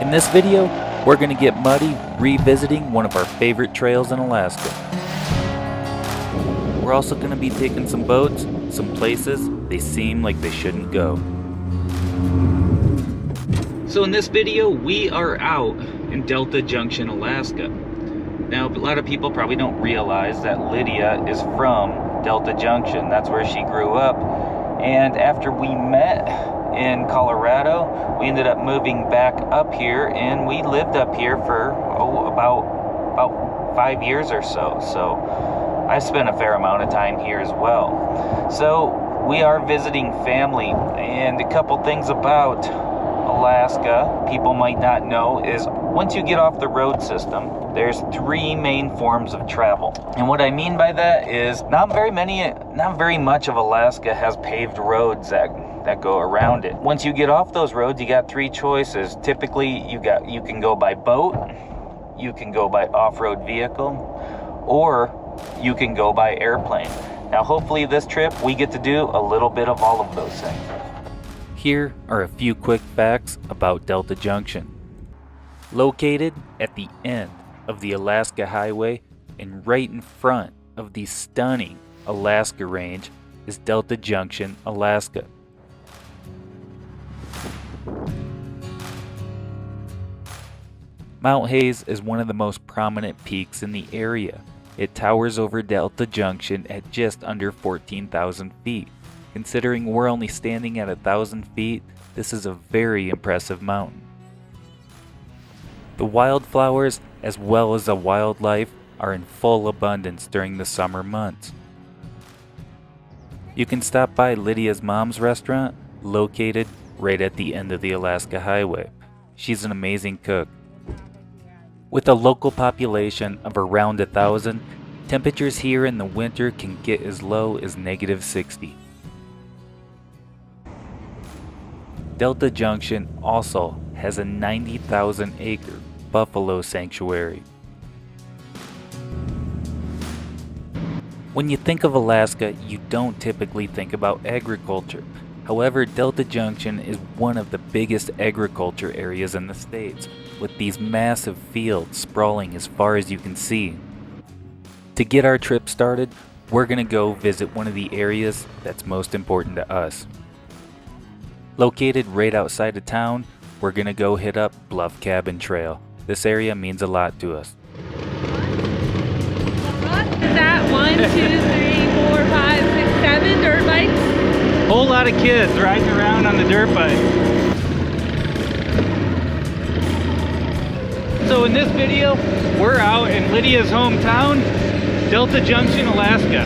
In this video, we're going to get muddy revisiting one of our favorite trails in Alaska. We're also going to be taking some boats, some places they seem like they shouldn't go. So in this video, we are out in Delta Junction, Alaska. Now, a lot of people probably don't realize that Lydia is from Delta Junction. That's where she grew up. And after we met in Colorado, we ended up moving back up here, and we lived up here for about 5 years or so. So I spent a fair amount of time here as well. So we are visiting family, and a couple things about Alaska people might not know is once you get off the road system, there's 3 main forms of travel. And what I mean by that is not very much of Alaska has paved roads that go around it. Once you get off those roads, you got 3 choices. Typically, you can go by boat, you can go by off-road vehicle, or you can go by airplane. Now, hopefully this trip, we get to do a little bit of all of those things. Here are a few quick facts about Delta Junction. Located at the end of the Alaska Highway and right in front of the stunning Alaska Range is Delta Junction, Alaska. Mount Hayes is one of the most prominent peaks in the area. It towers over Delta Junction at just under 14,000 feet. Considering we're only standing at 1,000 feet, this is a very impressive mountain. The wildflowers, as well as the wildlife, are in full abundance during the summer months. You can stop by Lydia's mom's restaurant, located right at the end of the Alaska Highway. She's an amazing cook. With a local population of around 1,000, temperatures here in the winter can get as low as -60. Delta Junction also has a 90,000 acre buffalo sanctuary. When you think of Alaska, you don't typically think about agriculture. However, Delta Junction is one of the biggest agriculture areas in the States, with these massive fields sprawling as far as you can see. To get our trip started, we're going to go visit one of the areas that's most important to us. Located right outside of town, we're going to go hit up Bluff Cabin Trail. This area means a lot to us. Is that 1, 2, 3, 4, 5, 6, 7 dirt bikes? Whole lot of kids riding around on the dirt bike. So in this video, we're out in Lydia's hometown, Delta Junction, Alaska.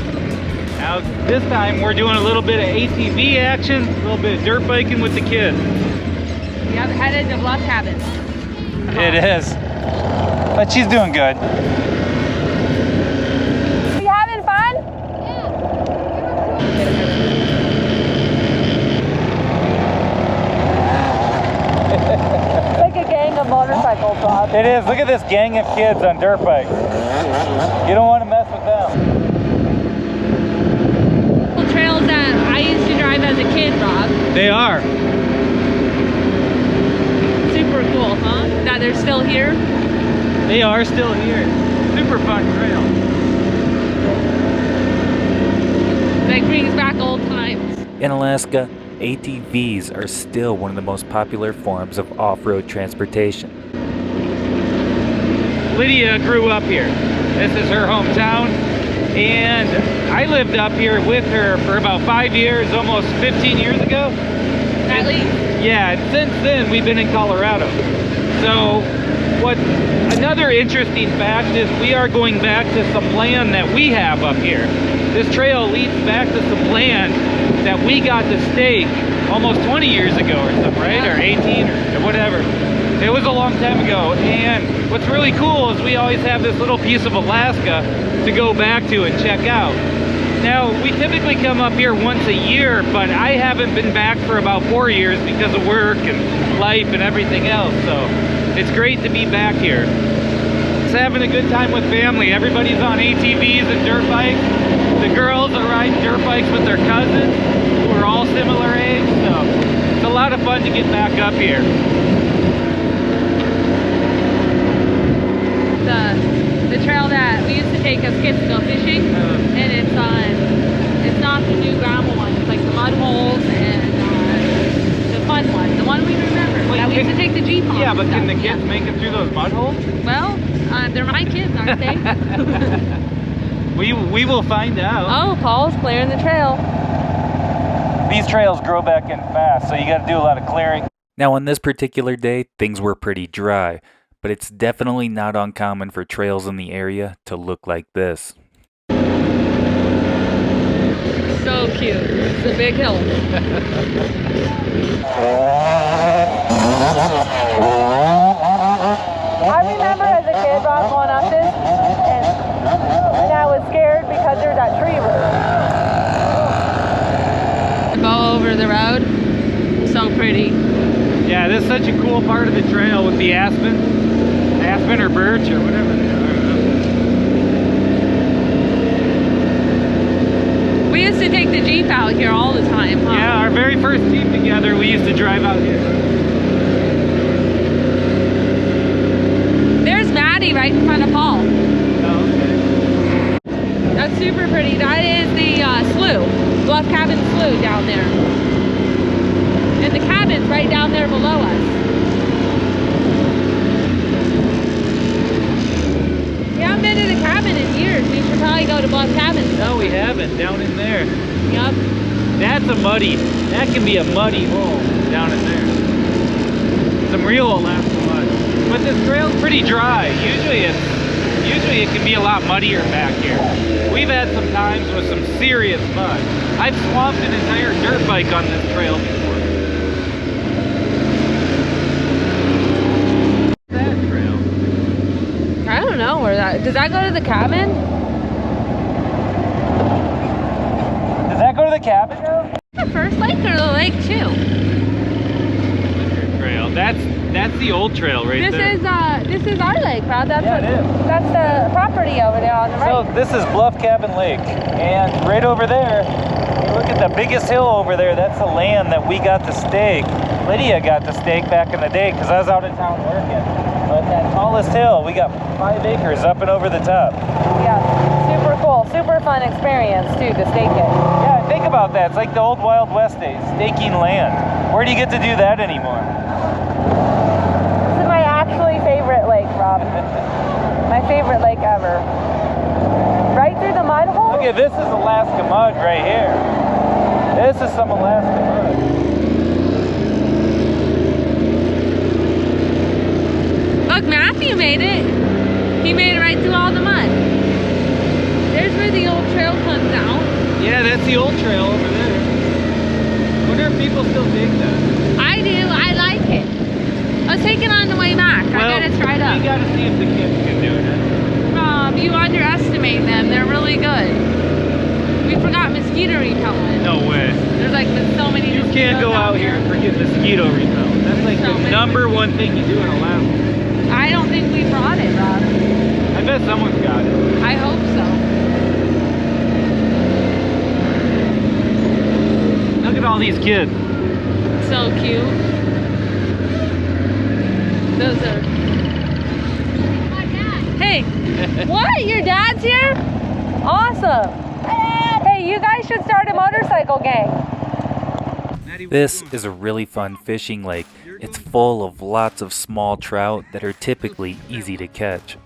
Now this time we're doing a little bit of ATV action, a little bit of dirt biking with the kids. Yep, headed to Bluff Cabin. It is. But she's doing good. You having fun? It's like a gang of motorcycles, Bob. It is. Look at this gang of kids on dirt bikes. You don't want to mess with them. Trails that I used to drive as a kid, Rob. They are. Super cool, huh? That they're still here? They are still here. Super fun trail. Like brings back old times. In Alaska, ATVs are still one of the most popular forms of off-road transportation. Lydia grew up here. This is her hometown. And I lived up here with her for about 5 years, almost 15 years ago. At least. Yeah, and since then we've been in Colorado. So another interesting fact is we are going back to some land that we have up here. This trail leads back to some land that we got to stake almost 20 years ago or something, right? Or 18 or whatever. It was a long time ago. And what's really cool is we always have this little piece of Alaska to go back to and check out. Now, we typically come up here once a year, but I haven't been back for about 4 years because of work and life and everything else. So it's great to be back here. It's having a good time with family. Everybody's on ATVs and dirt bikes. The girls are riding dirt bikes with their cousins who are all similar age. So it's a lot of fun to get back up here. take the Jeep on. Yeah, but can the kids Yeah. make it through those mud holes? Well, they're my kids, aren't they? We will find out. Oh, Paul's clearing the trail. These trails grow back in fast, so you got to do a lot of clearing. Now, on this particular day, things were pretty dry, but it's definitely not uncommon for trails in the area to look like this. So cute. It's a big hill. I remember as a kid, Rob, going up this, and I was scared because there's that tree root. Bow over the road. So pretty. Yeah, this is such a cool part of the trail with the aspen or birch or whatever they are. We used to take the Jeep out here all the time, huh? Yeah, our very first Jeep together, we used to drive out here. There's Maddie right in front of Paul. Oh, okay. That's super pretty. That is the slough. Bluff Cabin Slough down there. And the cabin's right down there below us. We haven't been to the cabin in years. We should probably go to Bluff Cabin. No, we haven't. Down in there. Yep. That can be a muddy hole down in there. Some real Alaska mud. But this trail's pretty dry. Usually it can be a lot muddier back here. We've had some times with some serious mud. I've swamped an entire dirt bike on this trail before. That trail. I don't know where that... Does that go to the cabin? Does that go to the cabin? The first lake or the lake too? Trail. That's the old trail right there. This is our lake, Rob. That's Yeah, it is. That's the property over there on the So right. this is Bluff Cabin Lake, and right over there, you look at the biggest hill over there, that's the land that we got to stake. Lydia got to stake back in the day because I was out in town working. But that tallest hill, we got 5 acres up and over the top. Yeah, super cool, super fun experience too to stake it. Yeah, think about that. It's like the old Wild West days, staking land. Where do you get to do that anymore? This is my actually favorite lake, Rob. My favorite lake ever. Right through the mud hole. Look at this is Alaska mud right here. This is some Alaska mud. Look, Matthew made it. He made it right through all the mud. There's where the old trail comes out. Yeah, that's the old trail over there. I wonder if people still take that. I do. I like it. Let's take it on the way back. I gotta try it We up. gotta see if the kids can do it. Rob, you underestimate them. They're really good. We forgot mosquito repellent. No way. There's like been so many. You can't go out here and forget mosquito repellent. That's like So the many. #1 thing you do in Alaska. I don't think we brought it, Rob. I bet someone's got it. I hope so. Look at all these kids. So cute. Those are. Hey, what? Your dad's here? Awesome. Hey, you guys should start a motorcycle gang. This is a really fun fishing lake. It's full of lots of small trout that are typically easy to catch.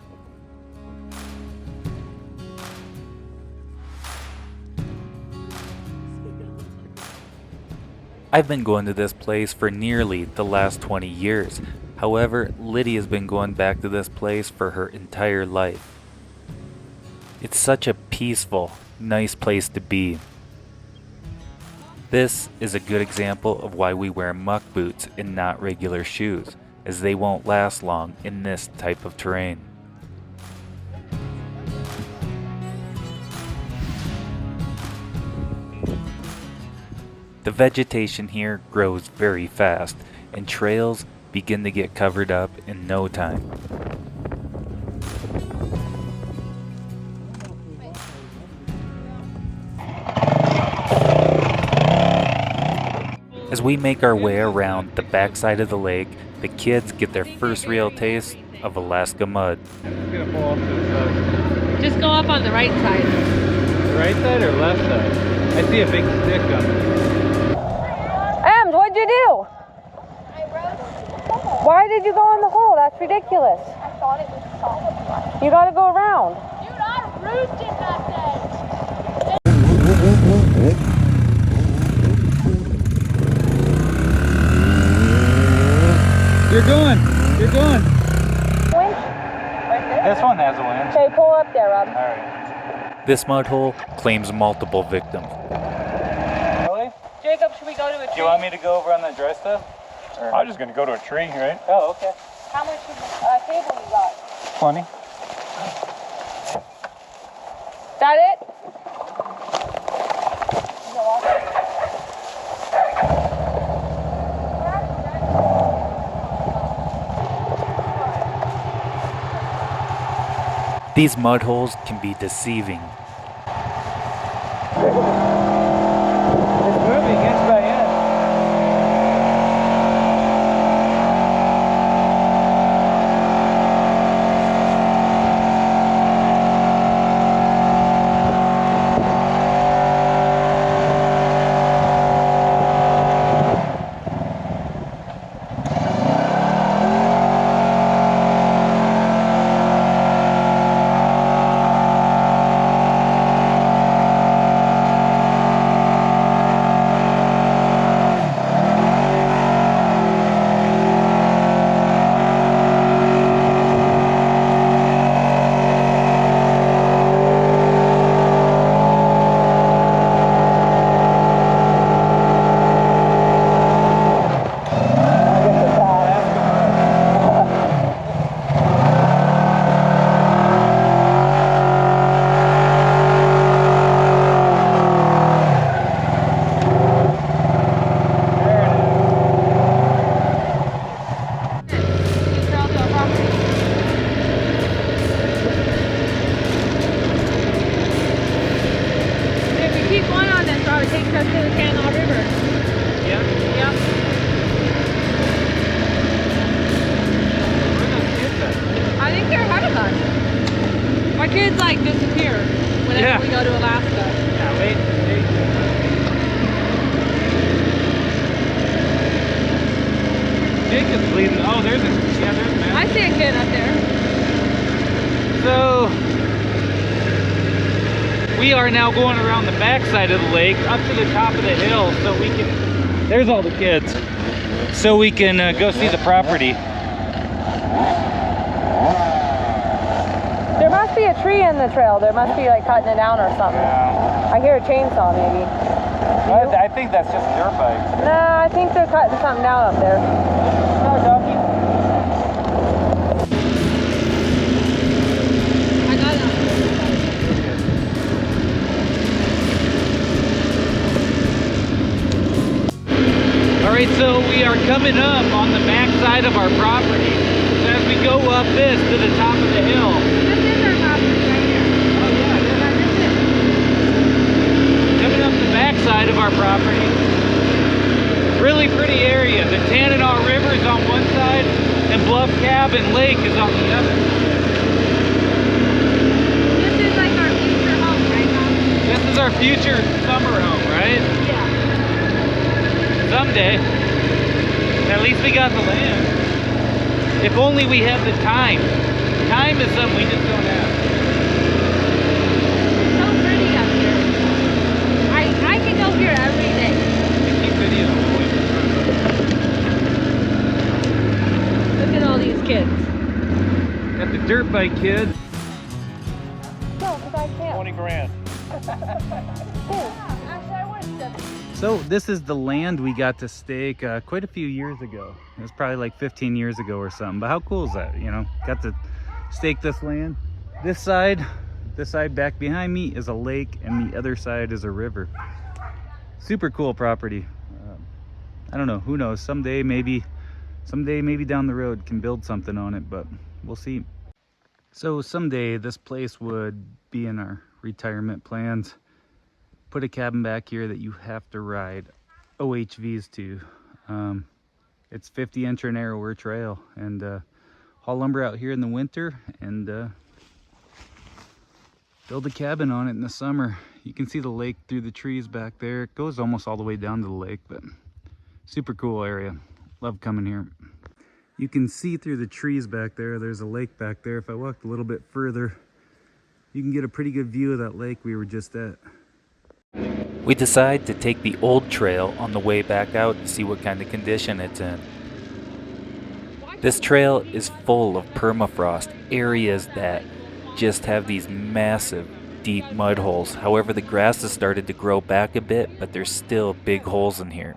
I've been going to this place for nearly the last 20 years. However, Lydia's been going back to this place for her entire life. It's such a peaceful, nice place to be. This is a good example of why we wear muck boots and not regular shoes, as they won't last long in this type of terrain. The vegetation here grows very fast, and trails begin to get covered up in no time. As we make our way around the backside of the lake, the kids get their first real taste of Alaska mud. I'm gonna pull off to the side. Just go up on the right side. The right side or left side? I see a big stick on it. Ems, what'd you do? I rode Why did you go in the hole? That's ridiculous. I thought it was solid. You gotta go around. Dude, I roosted that day. You're going. You're going. Winch? This one has a winch. Okay, pull up there, Rob. All right. This mud hole claims multiple victims. Really? Jacob, should we go to a tree? Do you want me to go over on the dry stuff? Or... I'm just gonna go to a tree, right? Oh, okay. How much cable you got? Plenty. Is that it? These mud holes can be deceiving. It's moving inch by inch. Keep going on this route, it takes us to the Tanana River. Yeah? Yep. Where are those kids at? I think they're ahead of us. My kids like disappear whenever we go to Alaska. Yeah, wait. Jacob's leading. Oh, there's a man. I see a kid up there. So we are now going around the backside of the lake up to the top of the hill so we can, there's all the kids, so we can go see the property. There must be a tree in the trail. There must be like cutting it down or something. Yeah. I hear a chainsaw maybe. I think that's just a dirt bike. Nah, I think they're cutting something down up there. No, doggy. I got it. Alright, so we are coming up on the back side of our property. So as we go up this to the top of the hill. This is our property right here. Oh yeah, This is. coming up the back side of our property. Really pretty area. The Tanana River is on one side and Bluff Cabin Lake is on the other. This is like our future home, right, Mom? This is our future summer home, right? Yeah. Someday. At least we got the land. If only we had the time. Time is something we just don't have. It's so pretty up here. I can go here every day. Keep video away from Look at all these kids. Got the dirt bike kids. No, because I can't. 20 grand. Actually, I wanted to. So this is the land we got to stake quite a few years ago. It was probably like 15 years ago or something. But how cool is that? You know, got to stake this land. This side back behind me is a lake, and the other side is a river. Super cool property. I don't know. Who knows? Someday maybe down the road can build something on it, but we'll see. So someday this place would be in our retirement plans. Put a cabin back here that you have to ride OHVs to. It's 50-inch or narrower trail, and haul lumber out here in the winter and build a cabin on it in the summer. You can see the lake through the trees back there. It goes almost all the way down to the lake, but super cool area. Love coming here. You can see through the trees back there. There's a lake back there. If I walked a little bit further, you can get a pretty good view of that lake we were just at. We decide to take the old trail on the way back out to see what kind of condition it's in. This trail is full of permafrost, areas that just have these massive, deep mud holes. However, the grass has started to grow back a bit, but there's still big holes in here.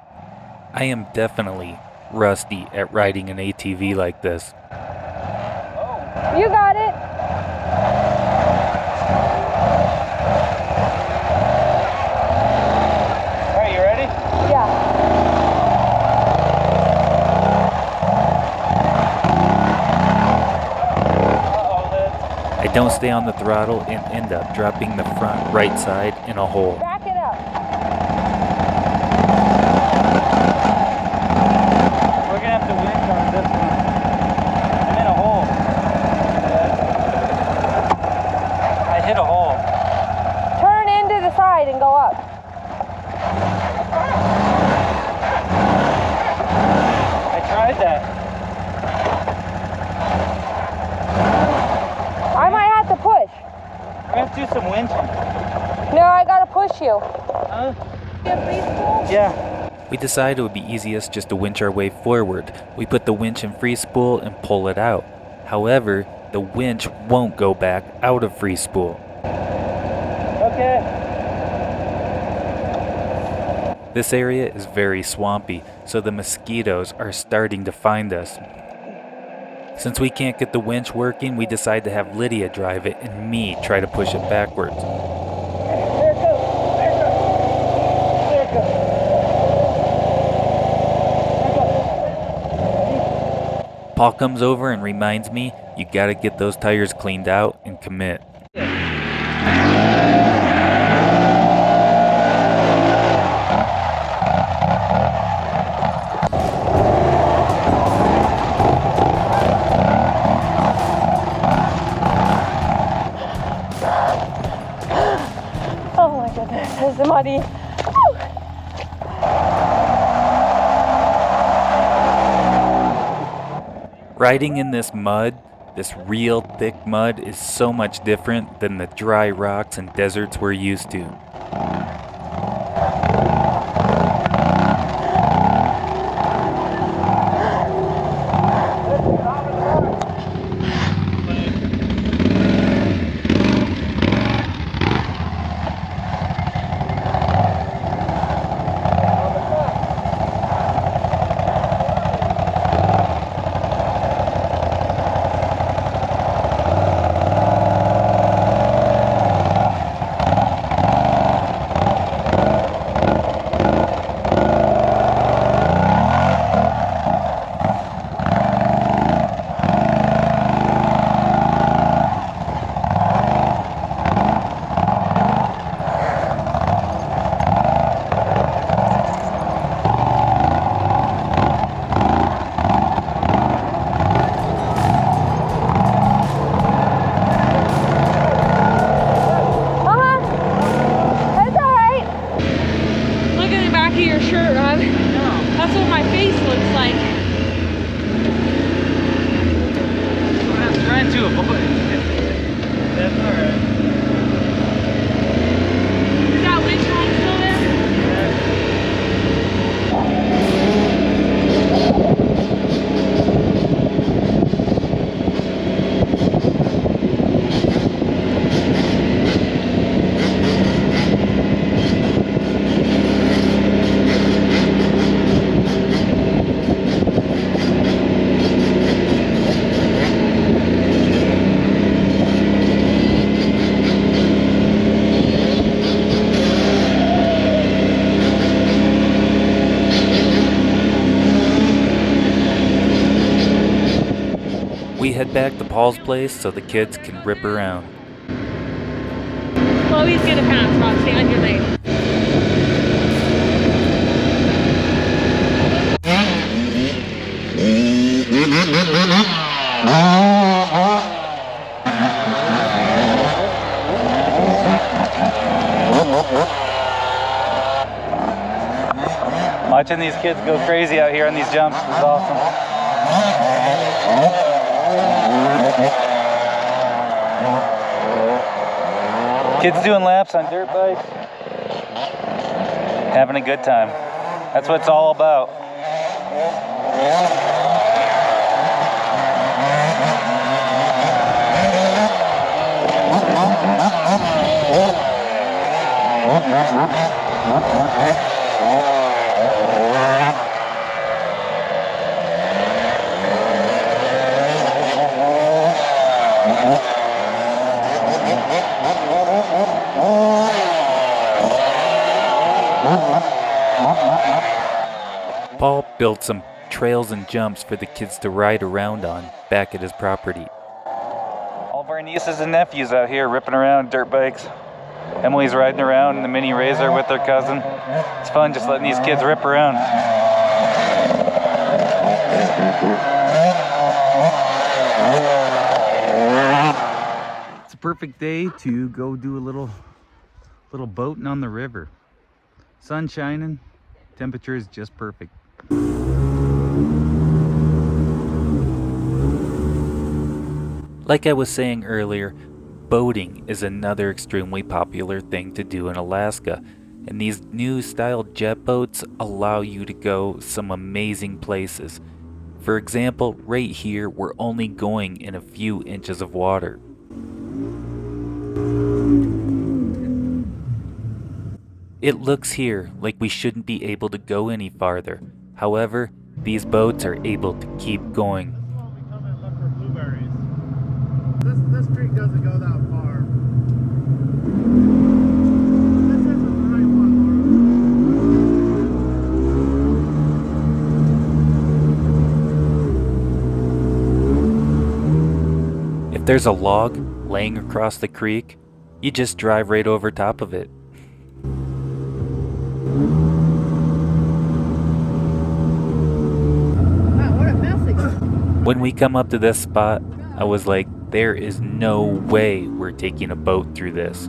I am definitely rusty at riding an ATV like this. You got it. All right, you ready? Yeah. I don't stay on the throttle and end up dropping the front right side in a hole. Back it up. We're gonna have to winch on this one. I'm in a hole. I hit a hole. Turn into the side and go up. I tried that. I might have to push. We're gonna have to do some winching. No, I gotta push you. Huh? Get preschool? Yeah. We decided it would be easiest just to winch our way forward. We put the winch in free spool and pull it out. However, the winch won't go back out of free spool. Okay. This area is very swampy, so the mosquitoes are starting to find us. Since we can't get the winch working, we decide to have Lydia drive it and me try to push it backwards. There it goes. There it goes. There it goes. There it goes. Paul comes over and reminds me, you gotta get those tires cleaned out and commit. Oh my goodness, this is muddy. Woo! Riding in this mud, this real thick mud, is so much different than the dry rocks and deserts we're used to. We head back to Paul's place so the kids can rip around. Chloe's gonna pass, Rob. Stay on your lane. Watching these kids go crazy out here on these jumps is awesome. Kids doing laps on dirt bikes. Having a good time. That's what it's all about. Paul built some trails and jumps for the kids to ride around on back at his property. All of our nieces and nephews out here ripping around dirt bikes. Emily's riding around in the mini razor with her cousin. It's fun just letting these kids rip around. It's a perfect day to go do a little boating on the river. Sun shining, temperature is just perfect. Like I was saying earlier, boating is another extremely popular thing to do in Alaska, and these new style jet boats allow you to go some amazing places. For example, right here we're only going in a few inches of water. It looks here like we shouldn't be able to go any farther. However, these boats are able to keep going. We come and look for blueberries. This creek doesn't go that far. This isn't the right one, Laura. If there's a log laying across the creek, you just drive right over top of it. When we come up to this spot, I was like, there is no way we're taking a boat through this.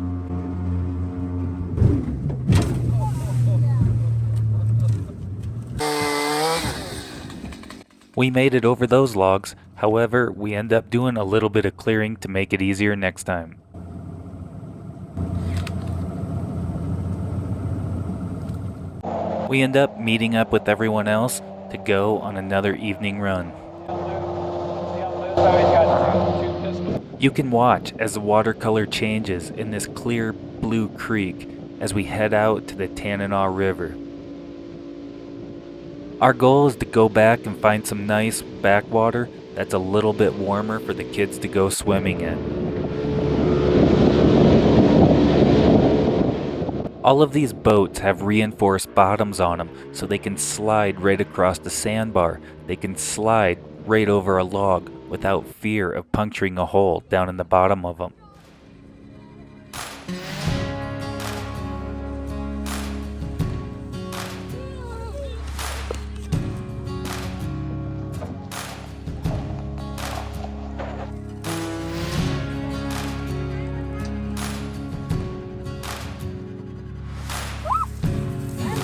We made it over those logs, however, we end up doing a little bit of clearing to make it easier next time. We end up meeting up with everyone else to go on another evening run. You can watch as the watercolor changes in this clear blue creek as we head out to the Tanana River. Our goal is to go back and find some nice backwater that's a little bit warmer for the kids to go swimming in. All of these boats have reinforced bottoms on them so they can slide right across the sandbar. They can slide right over a log without fear of puncturing a hole down in the bottom of them.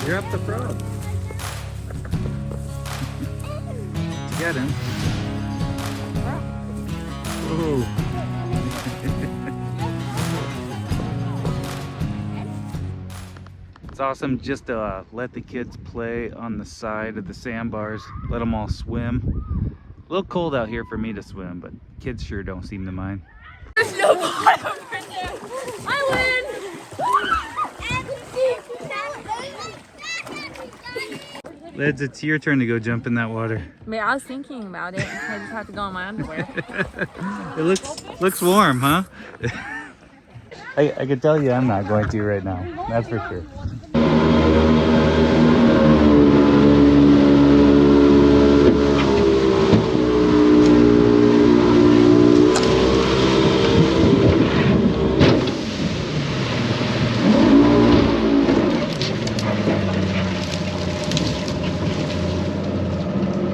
You're up the frog. Did you get him? Whoa. It's awesome just to let the kids play on the side of the sandbars, let them all swim. A little cold out here for me to swim, but kids sure don't seem to mind. There's no bottom right there. I win! Lids, it's your turn to go jump in that water. I mean, I was thinking about it. I just have to go in my underwear. It looks warm, huh? I can tell you I'm not going to right now. That's for sure.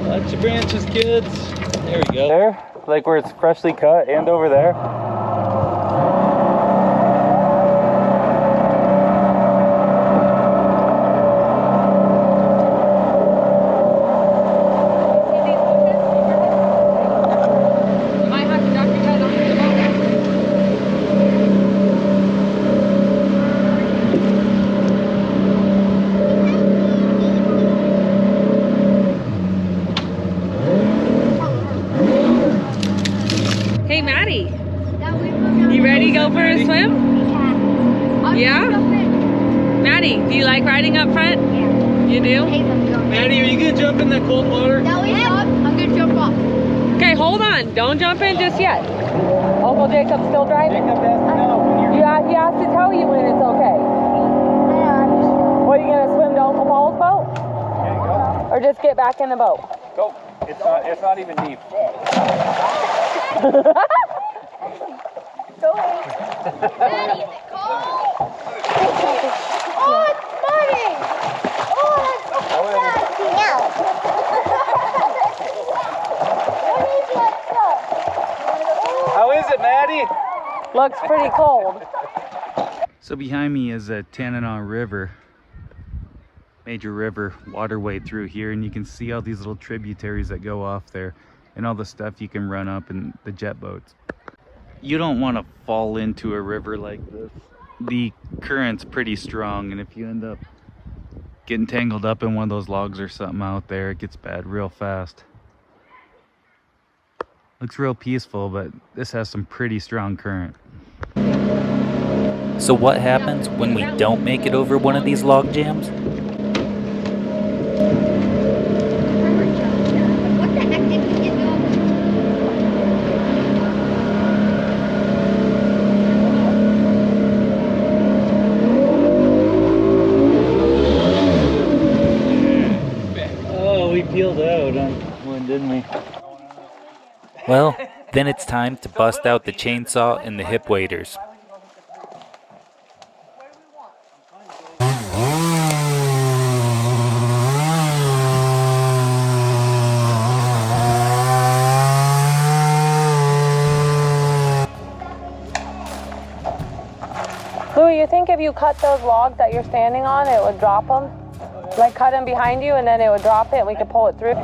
Lots of branches, kids. There we go. There, like where it's freshly cut, and over there. Hey, Maddie. You ready to go for a swim? Yeah? Maddie, do you like riding up front? Yeah. You do? Maddie, are you gonna jump in that cold water? I'm gonna jump off. Okay, hold on. Don't jump in just yet. Uncle Jacob's still driving? Jacob has to know when you're... He has to tell you when it's okay. What, are you going to swim to Uncle Paul's boat? Okay, go. Or just get back in the boat? Go. It's not even deep. Go ahead. Daddy, is it cold? Oh, it's flooding. Oh, that's How is it, Maddie? Looks pretty cold. So behind me is the Tanana River, major river waterway through here, and you can see all these little tributaries that go off there and all the stuff you can run up in the jet boats. You don't want to fall into a river like this. The current's pretty strong, and if you end up getting tangled up in one of those logs or something out there, it gets bad real fast. Looks real peaceful, but this has some pretty strong current. So what happens when we don't make it over one of these log jams? What the heck did he get over? Oh, we peeled out on one, didn't we? Well, then it's time to bust out the chainsaw and the hip waders. Louie, you think if you cut those logs that you're standing on, it would drop them? Like cut them behind you and then it would drop it and we could pull it through?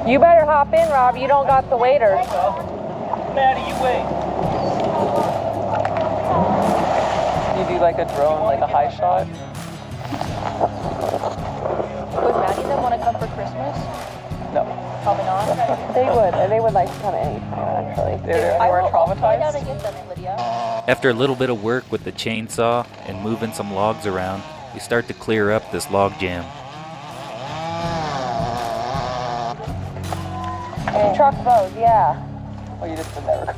You better hop in, Rob. You don't got the waiter. Maddie, you wait. You do like a drone, like a high shot? Would Maddie then want to come for Christmas? No. Probably not. They would like to come anytime, actually. They're I will fly down traumatized. and get them, Lydia. After a little bit of work with the chainsaw and moving some logs around, we start to clear up this log jam. Truck boat, yeah. Oh, you just did that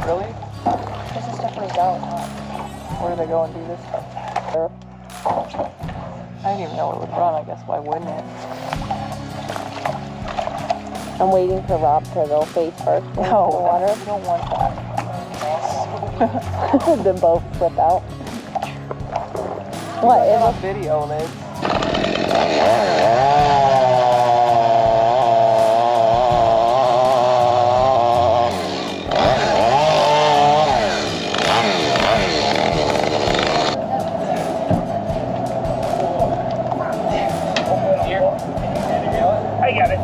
Really? This is definitely down. Where do they go and do this stuff? I didn't even know it would run. I guess why wouldn't it? I'm waiting for Rob to go face first into the water. You don't want that. Then both flip out. What? It's on video, Liz. I got it.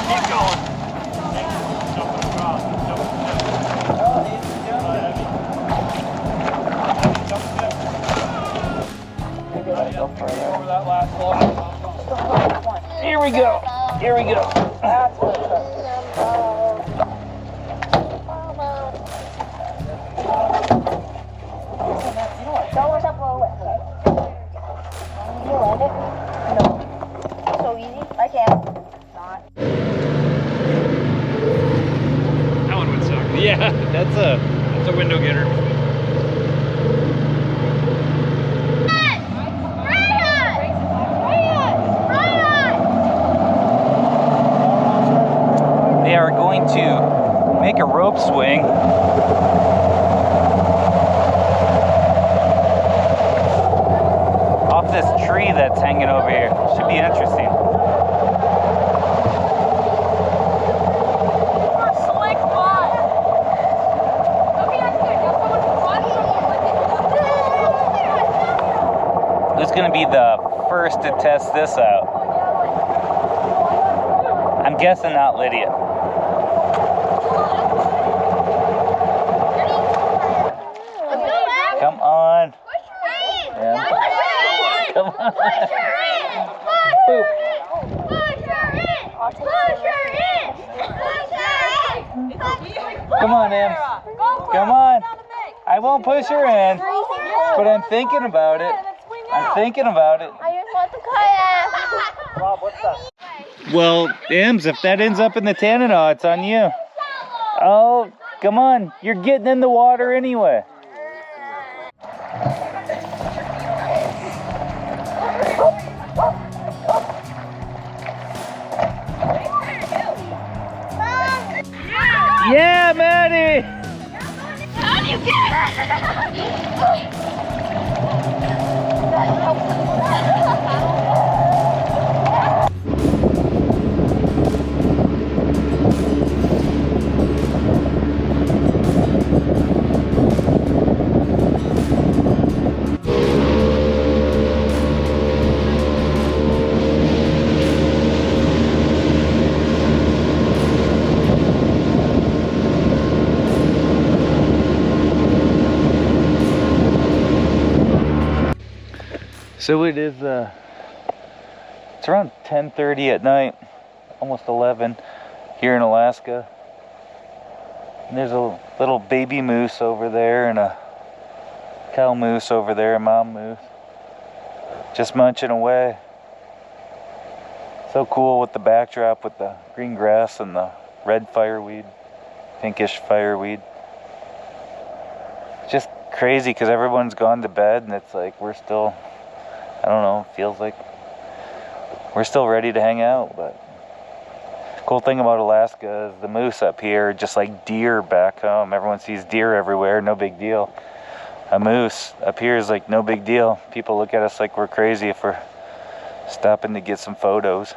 Keep going. Over that last one. Here we go. Here we go. That's what it took. Show us up a little bit, okay? You land it? No. So easy? I can. Not. That one would suck. Yeah, that's a window getter. They are going to make a rope swing off this tree that's hanging over here. Should be interesting. Slick bot. Okay, that's good. Now someone Who's going to be the first to test this out? I'm guessing not Lydia. Come on, Em. Come on. I won't push her in, but I'm thinking about it. I'm thinking about it. I just want the kayak. Rob, what's that? Well, Ems, if that ends up in the Tanana, it's on you. Oh, come on. You're getting in the water anyway. Yeah, Maddie! How do you get So it is, it's around 10:30 at night, almost 11 here in Alaska. And there's a little baby moose over there and a cow moose over there, a mom moose, just munching away. So cool with the backdrop with the green grass and the red fireweed, pinkish fireweed. It's just crazy because everyone's gone to bed and it's like we're still, I don't know, it feels like we're still ready to hang out. But cool thing about Alaska is the moose up here, just like deer back home. Everyone sees deer everywhere, no big deal. A moose up here is like no big deal. People look at us like we're crazy if we're stopping to get some photos.